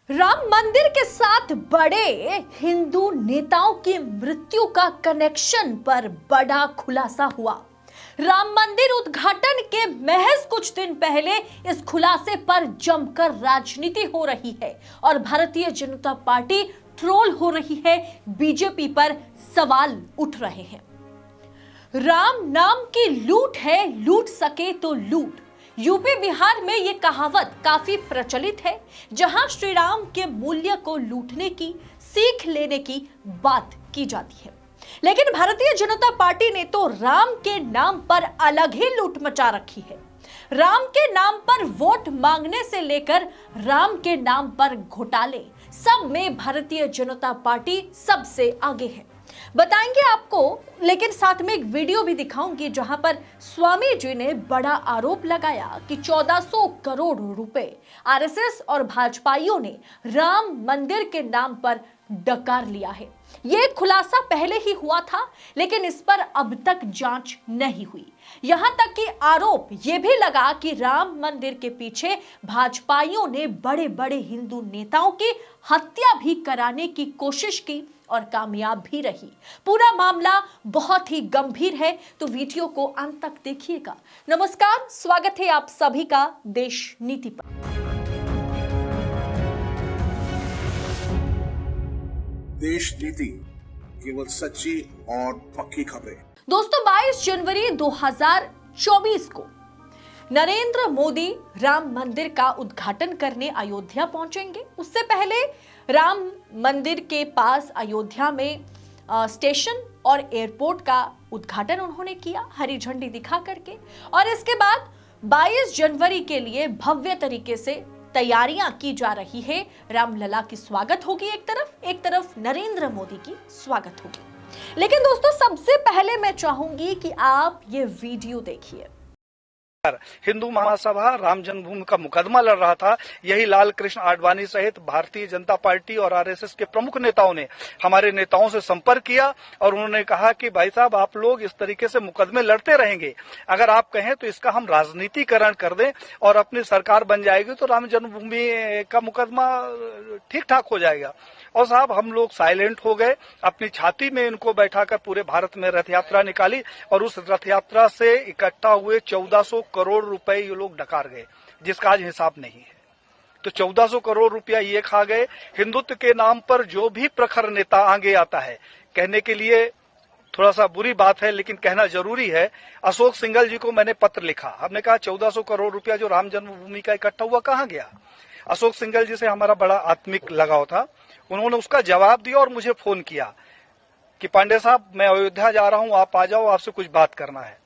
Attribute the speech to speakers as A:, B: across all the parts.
A: राम मंदिर के साथ बड़े हिंदू नेताओं की मृत्यु का कनेक्शन पर बड़ा खुलासा हुआ। राम मंदिर उद्घाटन के महज कुछ दिन पहले इस खुलासे पर जमकर राजनीति हो रही है और भारतीय जनता पार्टी ट्रोल हो रही है, बीजेपी पर सवाल उठ रहे हैं। राम नाम की लूट है, लूट सके तो लूट। यूपी बिहार में यह कहावत काफी प्रचलित है, जहां श्री राम के मूल्य को लूटने की, सीख लेने की बात की जाती है। लेकिन भारतीय जनता पार्टी ने तो राम के नाम पर अलग ही लूट मचा रखी है। राम के नाम पर वोट मांगने से लेकर राम के नाम पर घोटाले, सब में भारतीय जनता पार्टी सबसे आगे है। बताएंगे आपको, लेकिन साथ में एक वीडियो भी दिखाऊंगी जहां पर स्वामी जी ने बड़ा आरोप लगाया कि 1400 करोड़ रुपए आरएसएस और भाजपाइयों ने राम मंदिर के नाम पर डकार लिया है। यह खुलासा पहले ही हुआ था, लेकिन इस पर अब तक जांच नहीं हुई। यहां तक कि आरोप यह भी लगा कि राम मंदिर के पीछे भाजपाइयों ने बड़े बड़े हिंदू नेताओं की हत्या भी कराने की कोशिश की और कामयाब भी रही। पूरा मामला बहुत ही गंभीर है, तो वीडियो को अंत तक देखिएगा। नमस्कार, स्वागत है आप सभी का देश नीति पर।
B: देश नीति, केवल सच्ची और पक्की खबरें।
A: दोस्तों, 22 जनवरी 2024 को नरेंद्र मोदी राम मंदिर का उद्घाटन करने अयोध्या पहुंचेंगे। उससे पहले राम मंदिर के पास अयोध्या में स्टेशन और एयरपोर्ट का उद्घाटन उन्होंने किया, हरी झंडी दिखा करके। और इसके बाद 22 जनवरी के लिए भव्य तरीके से तैयारियां की जा रही है। रामलला की स्वागत होगी एक तरफ नरेंद्र मोदी की स्वागत होगी। लेकिन दोस्तों, सबसे पहले मैं चाहूंगी कि आप ये वीडियो देखिए।
C: हिंदू महासभा राम जन्मभूमि का मुकदमा लड़ रहा था। यही लाल कृष्ण आडवाणी सहित भारतीय जनता पार्टी और आरएसएस के प्रमुख नेताओं ने हमारे नेताओं से संपर्क किया और उन्होंने कहा कि भाई साहब, आप लोग इस तरीके से मुकदमे लड़ते रहेंगे, अगर आप कहें तो इसका हम राजनीतिकरण कर दें और अपनी सरकार बन जाएगी तो राम जन्मभूमि का मुकदमा ठीक ठाक हो जाएगा। और साहब, हम लोग साइलेंट हो गए, अपनी छाती में इनको बैठाकर पूरे भारत में रथ यात्रा निकाली और उस रथ यात्रा से इकट्ठा हुए 1400 करोड़ रुपए ये लोग डकार गए, जिसका आज हिसाब नहीं है। तो 1400 करोड़ रुपया ये खा गए। हिंदुत्व के नाम पर जो भी प्रखर नेता आगे आता है, कहने के लिए थोड़ा सा बुरी बात है लेकिन कहना जरूरी है, अशोक सिंघल जी को मैंने पत्र लिखा। हमने कहा 1400 करोड़ रुपया जो राम जन्मभूमि का इकट्ठा हुआ कहां गया। अशोक सिंघल जी से हमारा बड़ा आत्मिक लगाव था। उन्होंने उसका जवाब दिया और मुझे फोन किया कि पांडे साहब, मैं अयोध्या जा रहा हूं, आप आ जाओ, आपसे कुछ बात करना है।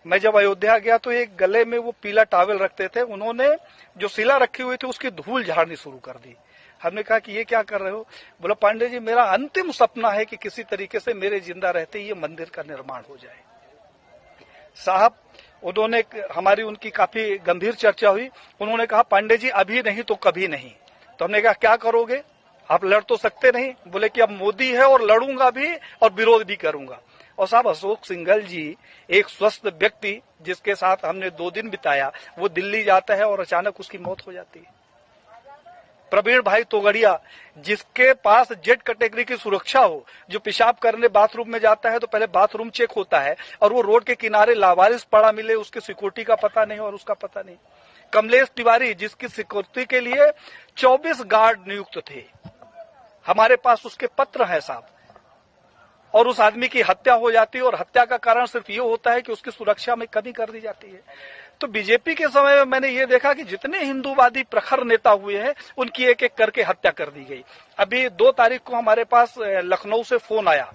C: मैं जब अयोध्या गया तो एक गले में वो पीला टॉवेल रखते थे, उन्होंने जो शिला रखी हुई थी उसकी धूल झाड़नी शुरू कर दी। हमने कहा कि ये क्या कर रहे हो। बोला, पांडे जी, मेरा अंतिम सपना है कि किसी तरीके से मेरे जिंदा रहते ये मंदिर का निर्माण हो जाए। साहब, उन्होंने हमारी उनकी काफी गंभीर चर्चा हुई। उन्होंने कहा, पांडे जी, अभी नहीं तो कभी नहीं। तो हमने कहा, क्या करोगे, आप लड़ तो सकते नहीं। बोले कि अब मोदी है और लड़ूंगा भी और विरोध भी करूंगा। और साहब, अशोक सिंघल जी एक स्वस्थ व्यक्ति जिसके साथ हमने 2 दिन बिताया, वो दिल्ली जाता है और अचानक उसकी मौत हो जाती है। प्रवीण भाई तोगड़िया, जिसके पास जेड कैटेगरी की सुरक्षा हो, जो पेशाब करने बाथरूम में जाता है तो पहले बाथरूम चेक होता है और वो रोड के किनारे लावारिस पड़ा मिले, उसकी सिक्योरिटी का पता नहीं और उसका पता नहीं। कमलेश तिवारी, जिसकी सिक्योरिटी के लिए 24 गार्ड नियुक्त थे, हमारे पास उसके पत्र हैं साहब। और उस आदमी की हत्या हो जाती है और हत्या का कारण सिर्फ ये होता है कि उसकी सुरक्षा में कमी कर दी जाती है। तो बीजेपी के समय में मैंने ये देखा कि जितने हिंदूवादी प्रखर नेता हुए हैं, उनकी एक एक करके हत्या कर दी गई। अभी 2 तारीख को हमारे पास लखनऊ से फोन आया,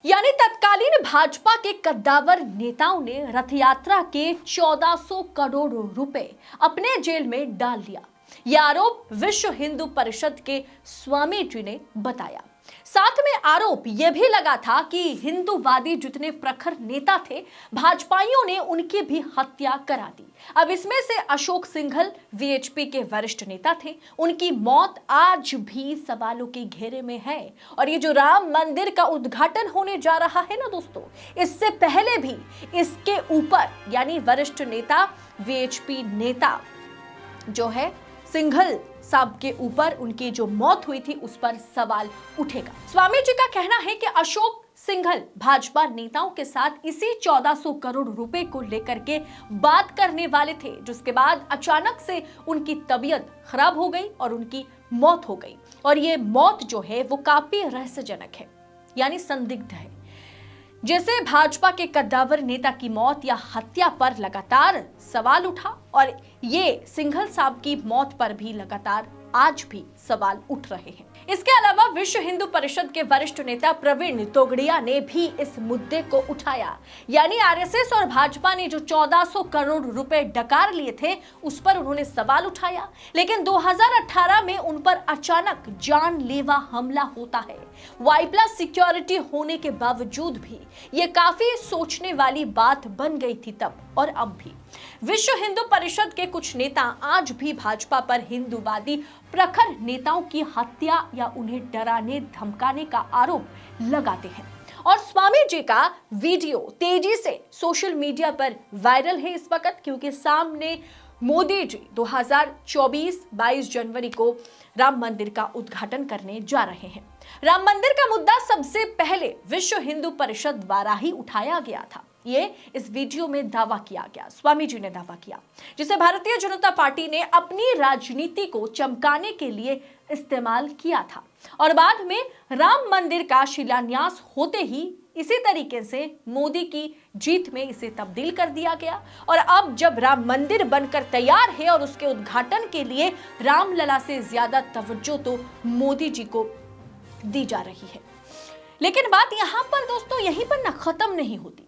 A: यानी तत्कालीन भाजपा के कद्दावर नेताओं ने रथ यात्रा के 1400 करोड़ रुपए अपने जेल में डाल लिया। यह आरोप विश्व हिंदू परिषद के स्वामी जी ने बताया। साथ में आरोप यह भी लगा था कि हिंदूवादी जितने प्रखर नेता थे, भाजपाइयों ने उनकी भी हत्या करा दी। अब इसमें से अशोक सिंघल वीएचपी के वरिष्ठ नेता थे, उनकी मौत आज भी सवालों के घेरे में है। और ये जो राम मंदिर का उद्घाटन होने जा रहा है ना दोस्तों, इससे पहले भी इसके ऊपर यानी वरिष्ठ नेता वीएचपी नेता जो है सिंघल साहब के ऊपर उनकी जो मौत हुई थी उस पर सवाल उठेगा। स्वामी जी का कहना है कि अशोक सिंघल भाजपा नेताओं के साथ इसी 1400 करोड़ रुपए को लेकर के बात करने वाले थे, जिसके बाद अचानक से उनकी तबीयत खराब हो गई और उनकी मौत हो गई। और ये मौत जो है वो काफी रहस्यजनक है, यानी संदिग्ध है। जैसे भाजपा के कद्दावर नेता की मौत या हत्या पर लगातार सवाल उठा, और ये सिंघल साहब की मौत पर भी लगातार आज भी सवाल उठ रहे हैं। इसके अलावा विश्व हिंदू परिषद के वरिष्ठ नेता प्रवीण तोगड़िया ने भी इस मुद्दे को उठाया, यानी आरएसएस और भाजपा ने जो 1400 करोड़ रुपए डकार लिए थे उस पर उन्होंने सवाल उठाया। लेकिन 2018 में उन पर अचानक जानलेवा हमला होता है। वाई+ सिक्योरिटी होने के बावजूद भी ये काफी सोचने वाली बात बन गई थी तब और अब भी। विश्व हिंदू परिषद के कुछ नेता आज भी भाजपा पर हिंदूवादी प्रखर नेताओं की हत्या या उन्हें डराने धमकाने का आरोप लगाते हैं। और स्वामी जी का वीडियो तेजी से सोशल मीडिया पर वायरल है इस वक्त, क्योंकि सामने मोदी जी 2024 22 जनवरी को राम मंदिर का उद्घाटन करने जा रहे हैं। राम मंदिर का मुद्दा सबसे पहले विश्व हिंदू परिषद द्वारा ही उठाया गया था। ये इस वीडियो में दावा किया गया, स्वामी जी ने दावा किया, जिसे भारतीय जनता पार्टी ने अपनी राजनीति को चमकाने के लिए इस्तेमाल किया था। और बाद में राम मंदिर का शिलान्यास होते ही इसी तरीके से मोदी की जीत में इसे तब्दील कर दिया गया। और अब जब राम मंदिर बनकर तैयार है और उसके उद्घाटन के लिए रामलला से ज्यादा तवज्जो तो मोदी जी को दी जा रही है। लेकिन बात यहां पर दोस्तों यहीं पर न खत्म नहीं होती।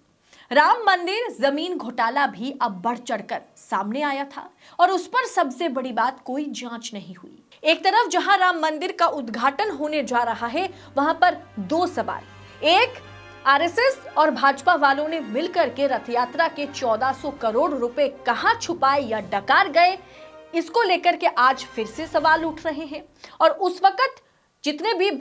A: राम मंदिर जमीन घोटाला भी अब बढ़ चढ़कर सामने आया था, और उस पर सबसे बड़ी बात कोई जांच नहीं हुई। एक तरफ जहां राम मंदिर का उद्घाटन होने जा रहा है, वहां पर दो सवाल, एक आरएसएस और भाजपा वालों ने मिलकर के रथ यात्रा के 1400 करोड़ रुपए कहां छुपाए या डकार गए, इसको लेकर के आज फिर से सवाल उठ रहे हैं। और उस वक्त जितने भी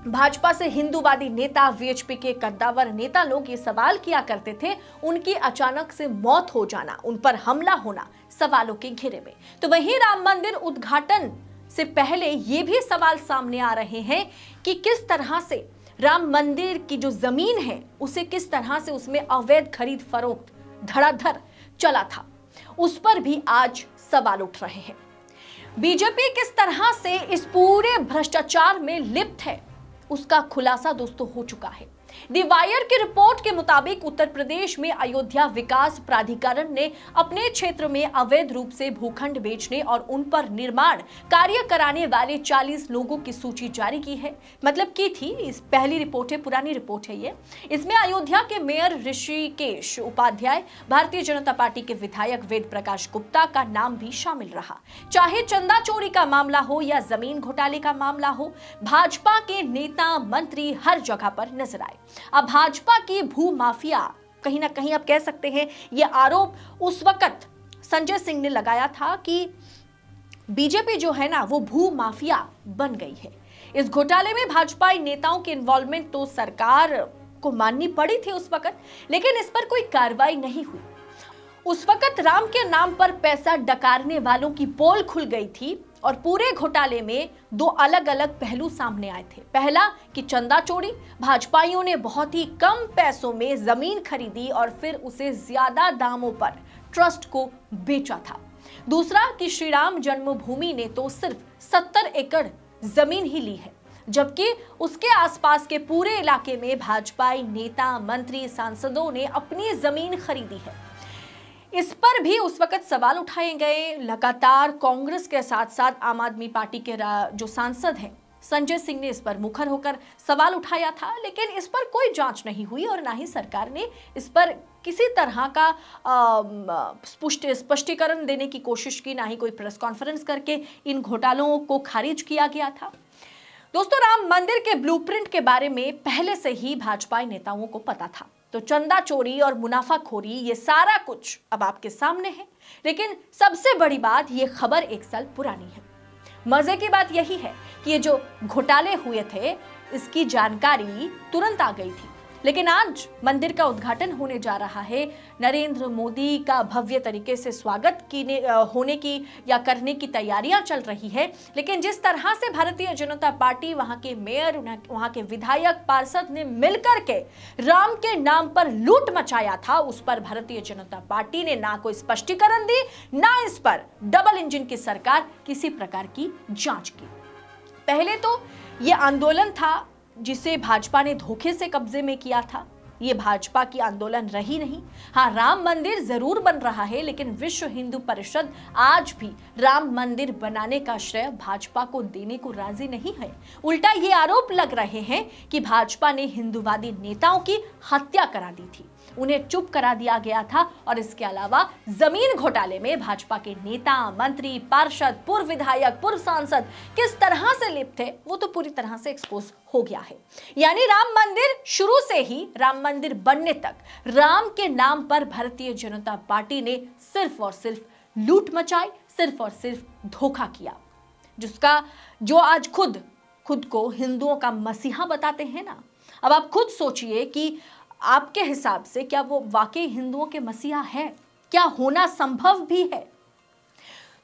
A: भाजपा से हिंदूवादी नेता, वीएचपी के कद्दावर नेता लोग ये सवाल किया करते थे, उनकी अचानक से मौत हो जाना, उन पर हमला होना सवालों के घेरे में। तो वहीं राम मंदिर उद्घाटन से पहले ये भी सवाल सामने आ रहे हैं कि किस तरह से राम मंदिर की जो जमीन है उसे किस तरह से उसमें अवैध खरीद फरोख्त धड़ाधड़ चला था, उस पर भी आज सवाल उठ रहे हैं। बीजेपी किस तरह से इस पूरे भ्रष्टाचार में लिप्त है उसका खुलासा दोस्तों हो चुका है। दी वायर की रिपोर्ट के मुताबिक उत्तर प्रदेश में अयोध्या विकास प्राधिकरण ने अपने क्षेत्र में अवैध रूप से भूखंड बेचने और उन पर निर्माण कार्य कराने वाले 40 लोगों की सूची जारी की है, मतलब की थी। इस पहली रिपोर्ट है, पुरानी रिपोर्ट है ये। इसमें अयोध्या के मेयर ऋषिकेश उपाध्याय, भारतीय जनता पार्टी के विधायक वेद प्रकाश गुप्ता का नाम भी शामिल रहा। चाहे चंदा चोरी का मामला हो या जमीन घोटाले का मामला हो, भाजपा के नेता मंत्री हर जगह पर नजर आए। अब भाजपा की भू माफिया, कहीं ना कहीं आप कह सकते हैं ये आरोप उस वक्त संजय सिंह ने लगाया था कि बीजेपी जो है ना वो भू माफिया बन गई है। इस घोटाले में भाजपा नेताओं की इन्वॉल्वमेंट तो सरकार को माननी पड़ी थी उस वक्त, लेकिन इस पर कोई कार्रवाई नहीं हुई। उस वक्त राम के नाम पर पैसा डकारने वालों की पोल खुल गई थी और पूरे घोटाले में दो अलग अलग पहलू सामने आए थे। पहला कि चंदा चोरी, भाजपाइयों ने बहुत ही कम पैसों में जमीन खरीदी और फिर उसे ज्यादा दामों पर ट्रस्ट को बेचा था। दूसरा कि श्री राम जन्मभूमि ने तो सिर्फ 70 एकड़ जमीन ही ली है, जबकि उसके आसपास के पूरे इलाके में भाजपाई नेता, मंत्री, सांसदों ने अपनी जमीन खरीदी है। इस पर भी उस वक्त सवाल उठाए गए। लगातार कांग्रेस के साथ साथ आम आदमी पार्टी के जो सांसद हैं संजय सिंह ने इस पर मुखर होकर सवाल उठाया था, लेकिन इस पर कोई जांच नहीं हुई और ना ही सरकार ने इस पर किसी तरह का स्पष्टीकरण देने की कोशिश की, ना ही कोई प्रेस कॉन्फ्रेंस करके इन घोटालों को खारिज किया गया था। दोस्तों, राम मंदिर के ब्लूप्रिंट के बारे में पहले से ही भाजपा नेताओं को पता था, तो चंदा चोरी और मुनाफाखोरी ये सारा कुछ अब आपके सामने है। लेकिन सबसे बड़ी बात, ये खबर 1 साल पुरानी है। मजे की बात यही है कि ये जो घोटाले हुए थे इसकी जानकारी तुरंत आ गई थी, लेकिन आज मंदिर का उद्घाटन होने जा रहा है। नरेंद्र मोदी का भव्य तरीके से स्वागत होने की या करने की तैयारियां चल रही है, लेकिन जिस तरह से भारतीय जनता पार्टी, वहां के मेयर, वहां के विधायक, पार्षद ने मिलकर के राम के नाम पर लूट मचाया था, उस पर भारतीय जनता पार्टी ने ना कोई स्पष्टीकरण दी, ना इस पर डबल इंजन की सरकार किसी प्रकार की जांच की। पहले तो यह आंदोलन था जिसे भाजपा ने धोखे से कब्जे में किया था। ये भाजपा की आंदोलन रही नहीं। हाँ, राम मंदिर जरूर बन रहा है, लेकिन विश्व हिंदू परिषद आज भी राम मंदिर बनाने का श्रेय भाजपा को देने को राजी नहीं है। उल्टा ये आरोप लग रहे हैं कि भाजपा ने हिंदूवादी नेताओं की हत्या करा दी थी, उन्हें चुप करा दिया गया था, और इसके अलावा जमीन घोटाले में भाजपा के नेता, मंत्री, पार्षद, पूर्व विधायक, पूर्व सांसद किस तरह से लिप्त थे वो तो पूरी तरह से एक्सपोज हो गया है। यानी राम मंदिर शुरू से ही, राम मंदिर बनने तक राम के नाम पर भारतीय जनता पार्टी ने सिर्फ और सिर्फ लूट मचाई, सिर्फ और सिर्फ धोखा किया, जिसका जो आज खुद को हिंदुओं का मसीहा बताते हैं ना। अब आप खुद सोचिए कि आपके हिसाब से क्या वो वाकई हिंदुओं के मसीहा है? क्या होना संभव भी है?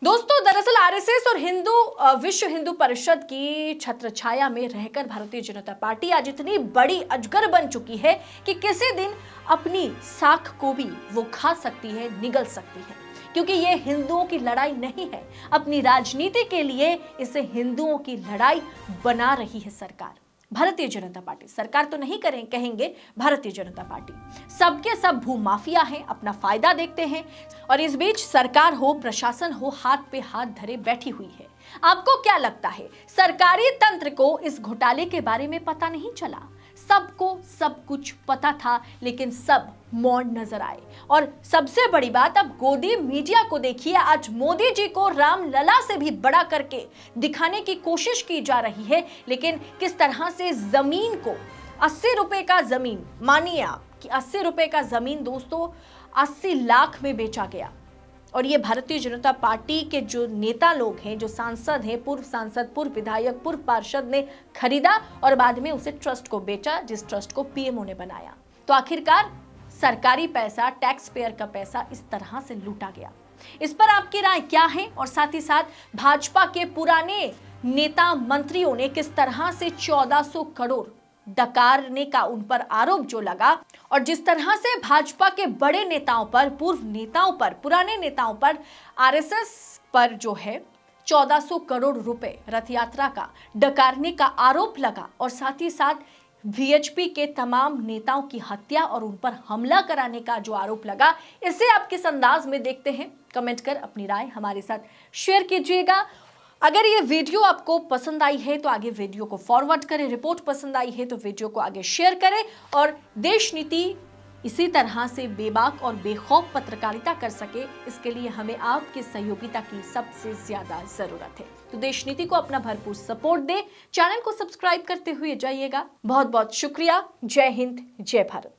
A: दोस्तों, दरअसल आरएसएस और विश्व हिंदू परिषद की छत्रछाया में रहकर भारतीय जनता पार्टी आज इतनी बड़ी अजगर बन चुकी है कि किसी दिन अपनी साख को भी वो खा सकती है, निगल सकती है, क्योंकि ये हिंदुओं की लड़ाई नहीं है। अपनी राजनीति के लिए इसे हिंदुओं की लड़ाई बना रही है सरकार, भारतीय जनता पार्टी। सरकार तो नहीं कहेंगे, भारतीय जनता पार्टी। सबके सब भूमाफिया हैं, अपना फायदा देखते हैं, और इस बीच सरकार हो, प्रशासन हो, हाथ पे हाथ धरे बैठी हुई है। आपको क्या लगता है, सरकारी तंत्र को इस घोटाले के बारे में पता नहीं चला? सबको सब कुछ पता था, लेकिन सब मौन नजर आए। और सबसे बड़ी बात, अब गोदी मीडिया को देखिए, आज मोदी जी को रामलला से भी बड़ा करके दिखाने की कोशिश की जा रही है, लेकिन किस तरह से जमीन को 80 रुपए का जमीन, मानिए आप कि 80 रुपए का जमीन दोस्तों 80 लाख में बेचा गया, और ये भारतीय जनता पार्टी के जो नेता लोग हैं, जो सांसद हैं, पूर्व सांसद, पूर्व विधायक, पूर्व पार्षद ने खरीदा और बाद में उसे ट्रस्ट को बेचा, जिस ट्रस्ट को पीएमओ ने बनाया। तो आखिरकार सरकारी पैसा, टैक्स पेयर का पैसा इस तरह से लूटा गया। इस पर आपकी राय क्या है? और साथ ही साथ भाजपा के पुराने नेता मंत्रियों ने किस तरह से 1400 करोड़ डकारने का उन पर आरोप जो लगा, और जिस तरह से भाजपा के बड़े नेताओं पर, पूर्व नेताओं पर, पुराने नेताओं पर, आरएसएस पर जो है 1400 करोड़ रुपए रथ यात्रा का डकारने का आरोप लगा, और साथ ही साथ वीएचपी के तमाम नेताओं की हत्या और उन पर हमला कराने का जो आरोप लगा, इसे आप किस अंदाज में देखते हैं? कमेंट कर अपनी राय हमारे साथ शेयर कीजिएगा। अगर ये वीडियो आपको पसंद आई है तो आगे वीडियो को फॉरवर्ड करें, रिपोर्ट पसंद आई है तो वीडियो को आगे शेयर करें, और देश नीति इसी तरह से बेबाक और बेखौफ पत्रकारिता कर सके, इसके लिए हमें आपकी सहयोगिता की सबसे ज्यादा जरूरत है। तो देश नीति को अपना भरपूर सपोर्ट दे, चैनल को सब्सक्राइब करते हुए जाइएगा। बहुत बहुत शुक्रिया। जय हिंद, जय भारत।